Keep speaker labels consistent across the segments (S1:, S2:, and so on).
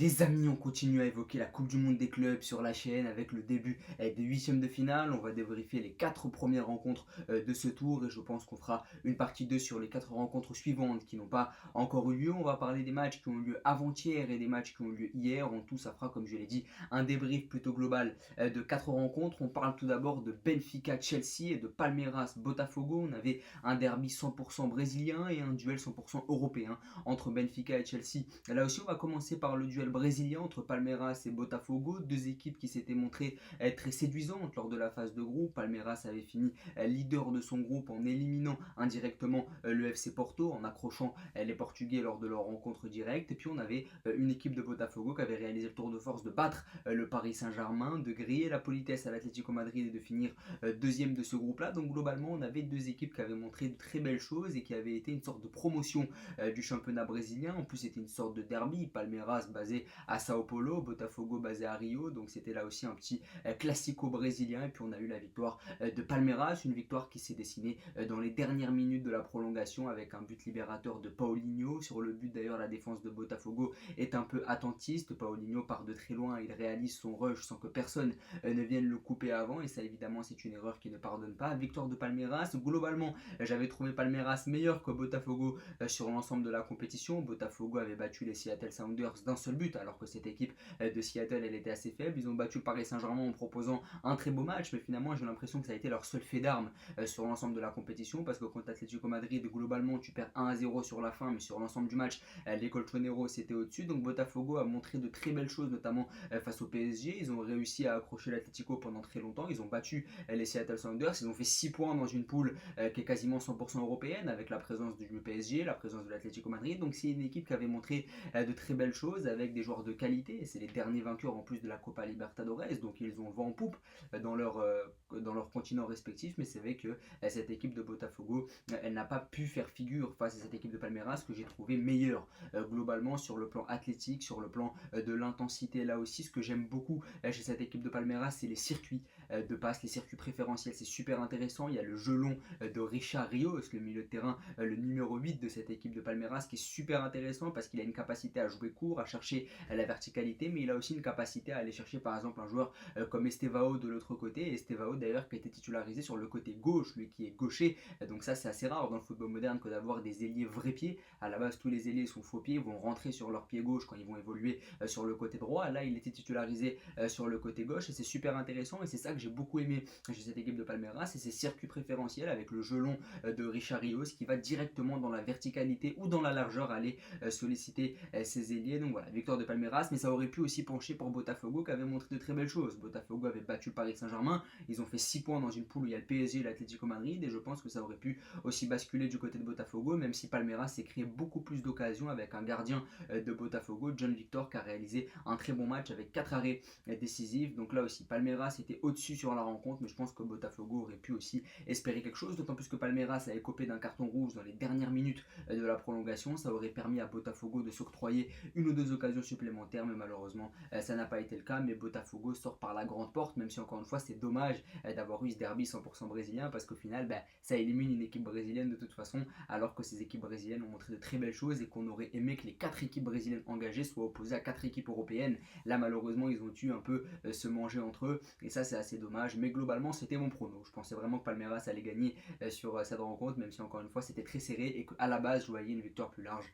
S1: Les amis, on continue à évoquer la Coupe du Monde des clubs sur la chaîne avec le début des huitièmes de finale. On va débriefer les 4 premières rencontres de ce tour et je pense qu'on fera une partie 2 sur les 4 rencontres suivantes qui n'ont pas encore eu lieu. On va parler des matchs qui ont eu lieu avant-hier et des matchs qui ont eu lieu hier. En tout, ça fera, comme je l'ai dit, un débrief plutôt global de 4 rencontres. On parle tout d'abord de Benfica-Chelsea et de Palmeiras-Botafogo. On avait un derby 100% brésilien et un duel 100% européen entre Benfica et Chelsea. Là aussi, on va commencer par le duel brésilien entre Palmeiras et Botafogo, deux équipes qui s'étaient montrées très séduisantes lors de la phase de groupe. Palmeiras avait fini leader de son groupe en éliminant indirectement le FC Porto, en accrochant les Portugais lors de leur rencontre directe. Et puis on avait une équipe de Botafogo qui avait réalisé le tour de force de battre le Paris Saint-Germain, de griller la politesse à l'Atlético Madrid et de finir deuxième de ce groupe-là. Donc globalement, on avait deux équipes qui avaient montré de très belles choses et qui avaient été une sorte de promotion du championnat brésilien. En plus, c'était une sorte de derby. Palmeiras basé à Sao Paulo, Botafogo basé à Rio. Donc c'était là aussi un petit classico brésilien. Et puis on a eu la victoire de Palmeiras, une victoire qui s'est dessinée dans les dernières minutes de la prolongation avec un but libérateur de Paulinho. Sur le but d'ailleurs, la défense de Botafogo est un peu attentiste. Paulinho part de très loin, il réalise son rush sans que personne ne vienne le couper avant. Et ça évidemment c'est une erreur qui ne pardonne pas. Victoire de Palmeiras. Globalement, j'avais trouvé Palmeiras meilleur que Botafogo sur l'ensemble de la compétition. Botafogo avait battu les Seattle Sounders d'un seul but alors que cette équipe de Seattle elle était assez faible. Ils ont battu le Paris Saint-Germain en proposant un très beau match, mais finalement j'ai l'impression que ça a été leur seul fait d'armes sur l'ensemble de la compétition, parce que contre Atlético Madrid globalement tu perds 1-0 sur la fin, mais sur l'ensemble du match les Colchoneros c'était au-dessus. Donc Botafogo a montré de très belles choses, notamment face au PSG. Ils ont réussi à accrocher l'Atlético pendant très longtemps. Ils ont battu les Seattle Sounders. Ils ont fait 6 points dans une poule qui est quasiment 100% européenne, avec la présence du PSG, la présence de l'Atlético Madrid. Donc c'est une équipe qui avait montré de très belles choses avec des joueurs de qualité. C'est les derniers vainqueurs en plus de la Copa Libertadores, donc ils ont le vent en poupe dans leur continent respectif. Mais c'est vrai que cette équipe de Botafogo, elle n'a pas pu faire figure face à cette équipe de Palmeiras que j'ai trouvé meilleure globalement sur le plan athlétique, sur le plan de l'intensité. Là aussi, ce que j'aime beaucoup chez cette équipe de Palmeiras, c'est les circuits de passe, les circuits préférentiels. C'est super intéressant. Il y a le jeu long de Richard Rios, le milieu de terrain, le numéro 8 de cette équipe de Palmeiras, qui est super intéressant parce qu'il a une capacité à jouer court, à chercher la verticalité, mais il a aussi une capacité à aller chercher par exemple un joueur comme Estevao de l'autre côté. Estevao d'ailleurs qui a été titularisé sur le côté gauche, lui qui est gaucher. Donc ça c'est assez rare dans le football moderne que d'avoir des ailiers vrais pieds. À la base tous les ailiers sont faux pieds, vont rentrer sur leur pied gauche quand ils vont évoluer sur le côté droit. Là il était titularisé sur le côté gauche et c'est super intéressant, et c'est ça que j'ai beaucoup aimé chez cette équipe de Palmeiras, c'est ces circuits préférentiels avec le jeu long de Richard Rios qui va directement dans la verticalité ou dans la largeur aller solliciter ses ailiers. Donc voilà, victoire de Palmeiras, mais ça aurait pu aussi pencher pour Botafogo qui avait montré de très belles choses. Botafogo avait battu le Paris Saint-Germain, ils ont fait 6 points dans une poule où il y a le PSG et l'Atlético Madrid, et je pense que ça aurait pu aussi basculer du côté de Botafogo, même si Palmeiras s'est créé beaucoup plus d'occasions avec un gardien de Botafogo, John Victor, qui a réalisé un très bon match avec 4 arrêts décisifs. Donc là aussi, Palmeiras était au-dessus sur la rencontre, mais je pense que Botafogo aurait pu aussi espérer quelque chose, d'autant plus que Palmeiras avait copé d'un carton rouge dans les dernières minutes de la prolongation. Ça aurait permis à Botafogo de s'octroyer une ou deux occasions supplémentaires, mais malheureusement ça n'a pas été le cas. Mais Botafogo sort par la grande porte, même si encore une fois c'est dommage d'avoir eu ce derby 100% brésilien, parce qu'au final ça élimine une équipe brésilienne de toute façon, alors que ces équipes brésiliennes ont montré de très belles choses et qu'on aurait aimé que les 4 équipes brésiliennes engagées soient opposées à 4 équipes européennes. Là malheureusement ils ont dû un peu se manger entre eux, et ça c'est assez dommage. Mais globalement c'était mon prono, je pensais vraiment que Palmeiras allait gagner sur cette rencontre, même si encore une fois c'était très serré et qu'à la base je voyais une victoire plus large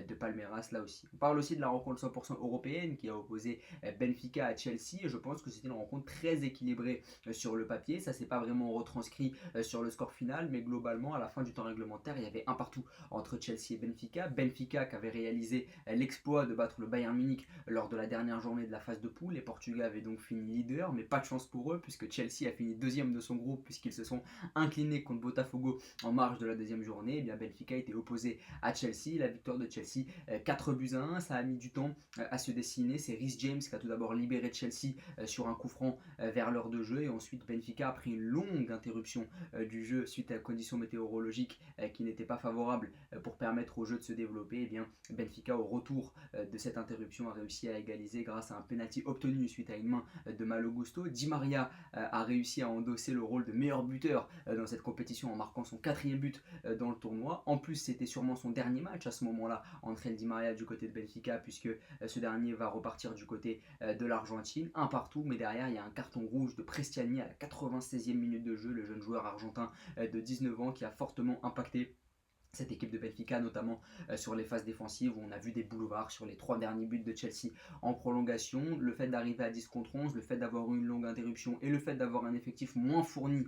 S1: de Palmeiras là aussi. On parle aussi de la rencontre 100% européenne qui a opposé Benfica à Chelsea, et je pense que c'était une rencontre très équilibrée sur le papier. Ça s'est pas vraiment retranscrit sur le score final, mais globalement à la fin du temps réglementaire il y avait un partout entre Chelsea et Benfica. Benfica qui avait réalisé l'exploit de battre le Bayern Munich lors de la dernière journée de la phase de poule. Les Portugais avaient donc fini leader, mais pas de chance pour eux puisque Chelsea a fini deuxième de son groupe, puisqu'ils se sont inclinés contre Botafogo en marge de la deuxième journée. Et bien Benfica était opposé à Chelsea. La victoire de Chelsea 4-1, ça a mis du temps à se dessiner. C'est Reece James qui a tout d'abord libéré Chelsea sur un coup franc vers l'heure de jeu, et ensuite Benfica a pris une longue interruption du jeu suite à conditions météorologiques qui n'étaient pas favorables pour permettre au jeu de se développer. Et bien Benfica au retour de cette interruption a réussi à égaliser grâce à un penalty obtenu suite à une main de Malo Gusto. Di Maria a réussi à endosser le rôle de meilleur buteur dans cette compétition en marquant son 4e but dans le tournoi. En plus c'était sûrement son dernier match à ce moment-là entre El Di Maria du côté de Benfica, puisque ce dernier va repartir du côté de l'Argentine, un partout, mais derrière il y a un carton rouge de Prestiani à la 96e minute de jeu, le jeune joueur argentin de 19 ans qui a fortement impacté cette équipe de Benfica, notamment sur les phases défensives où on a vu des boulevards sur les 3 derniers buts de Chelsea en prolongation. Le fait d'arriver à 10 contre 11, le fait d'avoir eu une longue interruption et le fait d'avoir un effectif moins fourni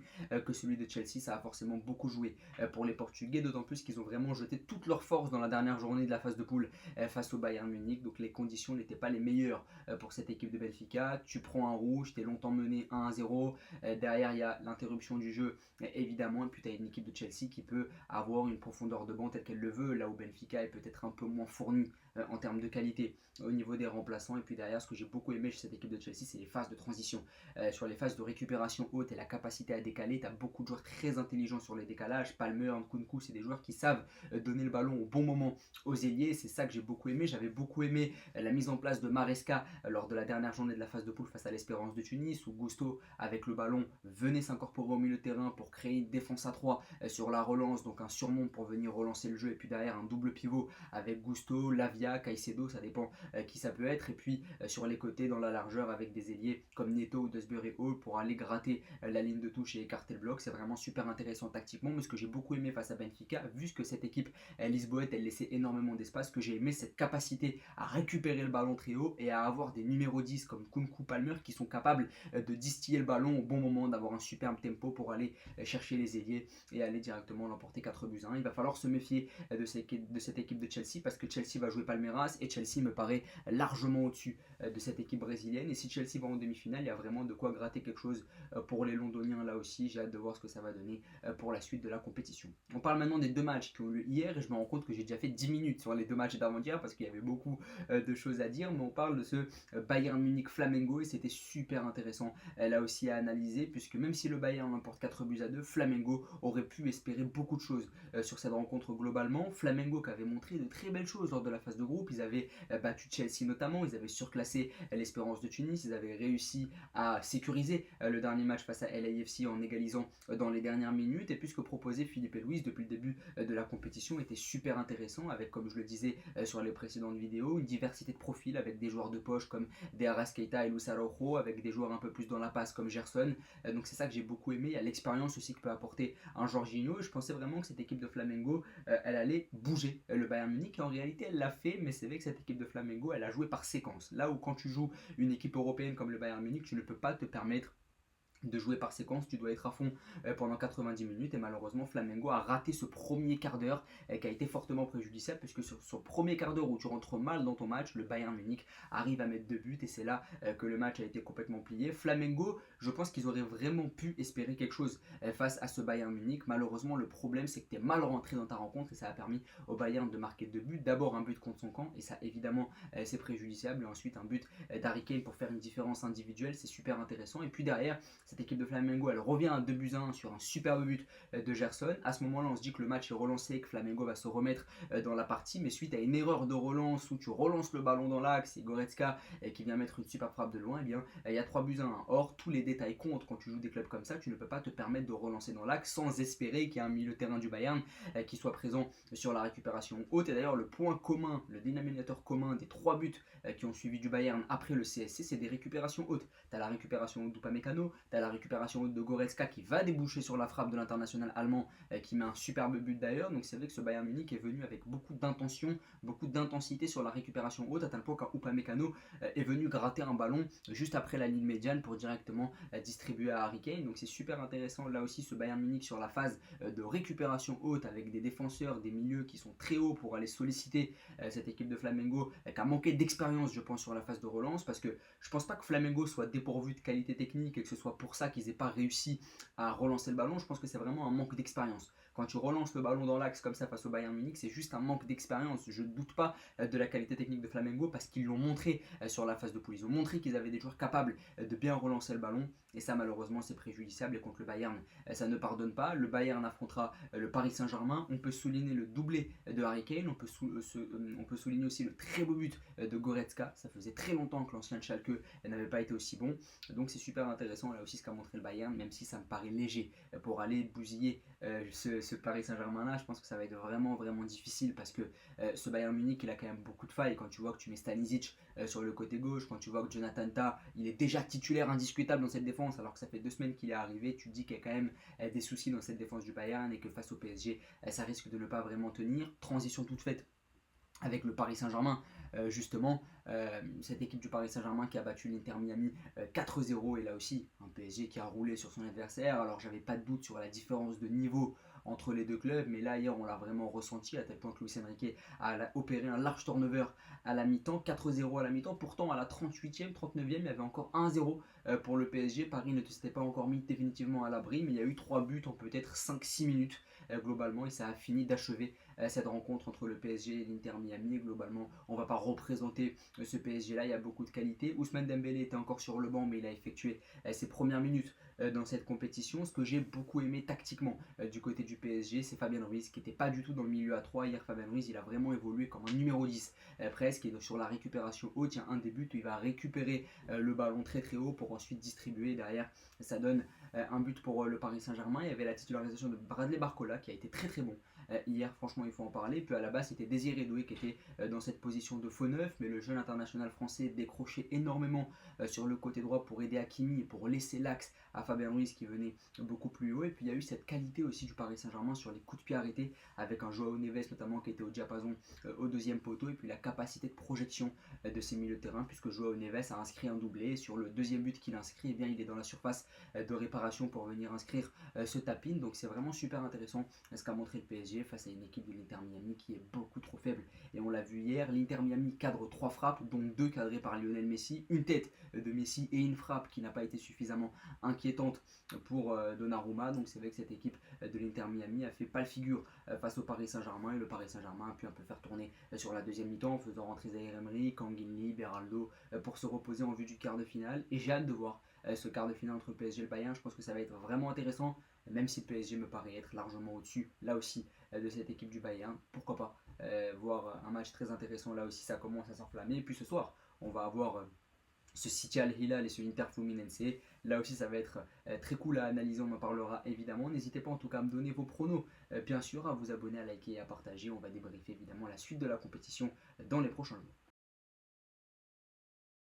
S1: que celui de Chelsea, ça a forcément beaucoup joué pour les Portugais, d'autant plus qu'ils ont vraiment jeté toute leur force dans la dernière journée de la phase de poule face au Bayern Munich. Donc les conditions n'étaient pas les meilleures pour cette équipe de Benfica. Tu prends un rouge, tu es longtemps mené 1-0. Derrière, il y a l'interruption du jeu, évidemment, et puis tu as une équipe de Chelsea qui peut avoir une profondeur de banc telle qu'elle le veut, là où Benfica est peut-être un peu moins fourni en termes de qualité au niveau des remplaçants. Et puis derrière, ce que j'ai beaucoup aimé chez cette équipe de Chelsea, c'est les phases de transition. Sur les phases de récupération haute et la capacité à décaler, tu as beaucoup de joueurs très intelligents sur les décalages. Palmer, Nkunku, c'est des joueurs qui savent donner le ballon au bon moment aux ailiers. C'est ça que j'ai beaucoup aimé. J'avais beaucoup aimé la mise en place de Maresca lors de la dernière journée de la phase de poule face à l'Espérance de Tunis, où Gusto, avec le ballon, venait s'incorporer au milieu de terrain pour créer une défense à 3 sur la relance, donc un surnom pour venir relancer le jeu, et puis derrière un double pivot avec Gusto, Lavia, Caicedo, ça dépend qui ça peut être, et puis sur les côtés dans la largeur avec des ailiers comme Neto ou Dewsbury Hall pour aller gratter la ligne de touche et écarter le bloc. C'est vraiment super intéressant tactiquement, mais ce que j'ai beaucoup aimé face à Benfica, vu que cette équipe lisboète elle laissait énormément d'espace, ce que j'ai aimé cette capacité à récupérer le ballon très haut et à avoir des numéros 10 comme Kunku, Palmer qui sont capables de distiller le ballon au bon moment, d'avoir un superbe tempo pour aller chercher les ailiers et aller directement l'emporter 4-1. Il va falloir se méfier de cette équipe de Chelsea parce que Chelsea va jouer Palmeiras et Chelsea me paraît largement au-dessus de cette équipe brésilienne. Et si Chelsea va en demi-finale, il y a vraiment de quoi gratter quelque chose pour les Londoniens là aussi. J'ai hâte de voir ce que ça va donner pour la suite de la compétition. On parle maintenant des 2 matchs qui ont eu lieu hier et je me rends compte que j'ai déjà fait 10 minutes sur les 2 matchs d'avant-hier parce qu'il y avait beaucoup de choses à dire, mais on parle de ce Bayern Munich Flamengo et c'était super intéressant là aussi à analyser, puisque même si le Bayern l'emporte 4-2, Flamengo aurait pu espérer beaucoup de choses sur cette rencontre globalement. Flamengo qui avait montré de très belles choses lors de la phase de groupe, ils avaient battu Chelsea notamment, ils avaient surclassé l'Espérance de Tunis, ils avaient réussi à sécuriser le dernier match face à LAFC en égalisant dans les dernières minutes, et puis ce que proposait Philippe Luis depuis le début de la compétition était super intéressant, avec, comme je le disais sur les précédentes vidéos, une diversité de profils avec des joueurs de poche comme De Arrascaeta et Luis Araujo, avec des joueurs un peu plus dans la passe comme Gerson. Donc c'est ça que j'ai beaucoup aimé. Il y a l'expérience aussi que peut apporter un Jorginho, et je pensais vraiment que cette équipe de Flamengo elle allait bouger le Bayern Munich, et en réalité elle l'a fait, mais c'est vrai que cette équipe de Flamengo elle a joué par séquence, là où quand tu joues une équipe européenne comme le Bayern Munich, tu ne peux pas te permettre de jouer par séquence, tu dois être à fond pendant 90 minutes, et malheureusement Flamengo a raté ce premier quart d'heure qui a été fortement préjudiciable, puisque sur ce premier quart d'heure où tu rentres mal dans ton match, le Bayern Munich arrive à mettre 2 buts et c'est là que le match a été complètement plié. Flamengo, je pense qu'ils auraient vraiment pu espérer quelque chose face à ce Bayern Munich. Malheureusement le problème c'est que tu es mal rentré dans ta rencontre et ça a permis au Bayern de marquer 2 buts, d'abord un but contre son camp et ça évidemment c'est préjudiciable, et ensuite un but d'Harry Kane pour faire une différence individuelle, c'est super intéressant. Et puis derrière, cette équipe de Flamengo elle revient à 2-1 sur un superbe but de Gerson. À ce moment là on se dit que le match est relancé, que Flamengo va se remettre dans la partie, mais suite à une erreur de relance où tu relances le ballon dans l'axe et Goretzka qui vient mettre une super frappe de loin, et bien il y a 3-1. Or tous les détails comptent quand tu joues des clubs comme ça, tu ne peux pas te permettre de relancer dans l'axe sans espérer qu'il y ait un milieu de terrain du Bayern qui soit présent sur la récupération haute. Et d'ailleurs le point commun, le dénominateur commun des 3 buts qui ont suivi du Bayern après le CSC, c'est des récupérations hautes. Tu as la récupération haute d'Upamecano, tu as la récupération haute de Goretzka qui va déboucher sur la frappe de l'international allemand qui met un superbe but d'ailleurs. Donc c'est vrai que ce Bayern Munich est venu avec beaucoup d'intention, beaucoup d'intensité sur la récupération haute, à tel point qu'Upamecano est venu gratter un ballon juste après la ligne médiane pour directement distribuer à Harry Kane. Donc c'est super intéressant là aussi ce Bayern Munich sur la phase de récupération haute, avec des défenseurs, des milieux qui sont très hauts pour aller solliciter cette équipe de Flamengo qui a manqué d'expérience je pense sur la phase de relance, parce que je pense pas que Flamengo soit dépourvu de qualité technique et que ce soit pour ça qu'ils n'aient pas réussi à relancer le ballon. Je pense que c'est vraiment un manque d'expérience. Quand tu relances le ballon dans l'axe comme ça face au Bayern Munich, c'est juste un manque d'expérience. Je ne doute pas de la qualité technique de Flamengo parce qu'ils l'ont montré sur la phase de poule. Ils ont montré qu'ils avaient des joueurs capables de bien relancer le ballon, et ça malheureusement c'est préjudiciable, et contre le Bayern ça ne pardonne pas. Le Bayern affrontera le Paris Saint-Germain. On peut souligner le doublé de Harry Kane, on peut souligner aussi le très beau but de Goretzka. Ça faisait très longtemps que l'ancien Schalke n'avait pas été aussi bon, donc c'est super intéressant là aussi ce qu'a montré le Bayern, même si ça me paraît léger pour aller bousiller ce Paris Saint-Germain là, je pense que ça va être vraiment vraiment difficile parce que ce Bayern Munich il a quand même beaucoup de failles. Quand tu vois que tu mets Stanisic sur le côté gauche, quand tu vois que Jonathan Tah il est déjà titulaire indiscutable dans cette défense alors que ça fait 2 semaines qu'il est arrivé, tu te dis qu'il y a quand même des soucis dans cette défense du Bayern et que face au PSG ça risque de ne pas vraiment tenir. Transition toute faite avec le Paris Saint-Germain, justement, cette équipe du Paris Saint-Germain qui a battu l'Inter Miami 4-0 et là aussi un PSG qui a roulé sur son adversaire. Alors j'avais pas de doute sur la différence de niveau entre les deux clubs, mais là hier on l'a vraiment ressenti à tel point que Luis Enrique a opéré un large turnover à la mi-temps, 4-0 à la mi-temps. Pourtant à la 38e, 39e, il y avait encore 1-0 pour le PSG. Paris ne s'était pas encore mis définitivement à l'abri, mais il y a eu 3 buts en peut-être 5-6 minutes globalement et ça a fini d'achever cette rencontre entre le PSG et l'Inter Miami. Globalement, on ne va pas représenter ce PSG là, il y a beaucoup de qualité. Ousmane Dembélé était encore sur le banc, mais il a effectué ses premières minutes dans cette compétition. Ce que j'ai beaucoup aimé tactiquement du côté du PSG, c'est Fabien Ruiz qui n'était pas du tout dans le milieu à 3. Hier, Fabien Ruiz, il a vraiment évolué comme un numéro 10 presque. Et sur la récupération haute, il y a un des buts où il va récupérer le ballon très très haut pour ensuite distribuer. Derrière, ça donne un but pour le Paris Saint-Germain. Il y avait la titularisation de Bradley Barcola qui a été très très bon hier, franchement il faut en parler. Puis à la base c'était Désiré Doué qui était dans cette position de faux neuf, mais le jeune international français décrochait énormément sur le côté droit pour aider Hakimi et pour laisser l'axe à Fabien Ruiz qui venait beaucoup plus haut. Et puis il y a eu cette qualité aussi du Paris Saint-Germain sur les coups de pied arrêtés avec un Joao Neves notamment qui était au diapason au deuxième poteau, et puis la capacité de projection de ses milieux de terrain puisque Joao Neves a inscrit un doublé. Sur le deuxième but qu'il inscrit, eh bien, il est dans la surface de réparation pour venir inscrire ce tap-in. Donc c'est vraiment super intéressant ce qu'a montré le PSG face à une équipe de l'Inter Miami qui est beaucoup trop faible. Et on l'a vu hier, l'Inter Miami cadre 3 frappes, dont 2 cadrées par Lionel Messi, une tête de Messi et une frappe qui n'a pas été suffisamment inquiétante pour Donnarumma. Donc c'est vrai que cette équipe de l'Inter Miami a fait pas le figure face au Paris Saint-Germain, et le Paris Saint-Germain a pu un peu faire tourner sur la deuxième mi-temps en faisant rentrer Zaïre Emery, Kanguinli, Beraldo pour se reposer en vue du quart de finale. Et j'ai hâte de voir ce quart de finale entre le PSG et le Bayern. Je pense que ça va être vraiment intéressant, même si le PSG me paraît être largement au-dessus, là aussi, de cette équipe du Bayern. Pourquoi pas voir un match très intéressant, là aussi ça commence à s'enflammer. Et puis ce soir, on va avoir ce City Al Hilal et ce Inter Fluminense. Là aussi ça va être très cool à analyser, on en parlera évidemment. N'hésitez pas en tout cas à me donner vos pronos, bien sûr, à vous abonner, à liker et à partager. On va débriefer évidemment la suite de la compétition dans les prochains jours.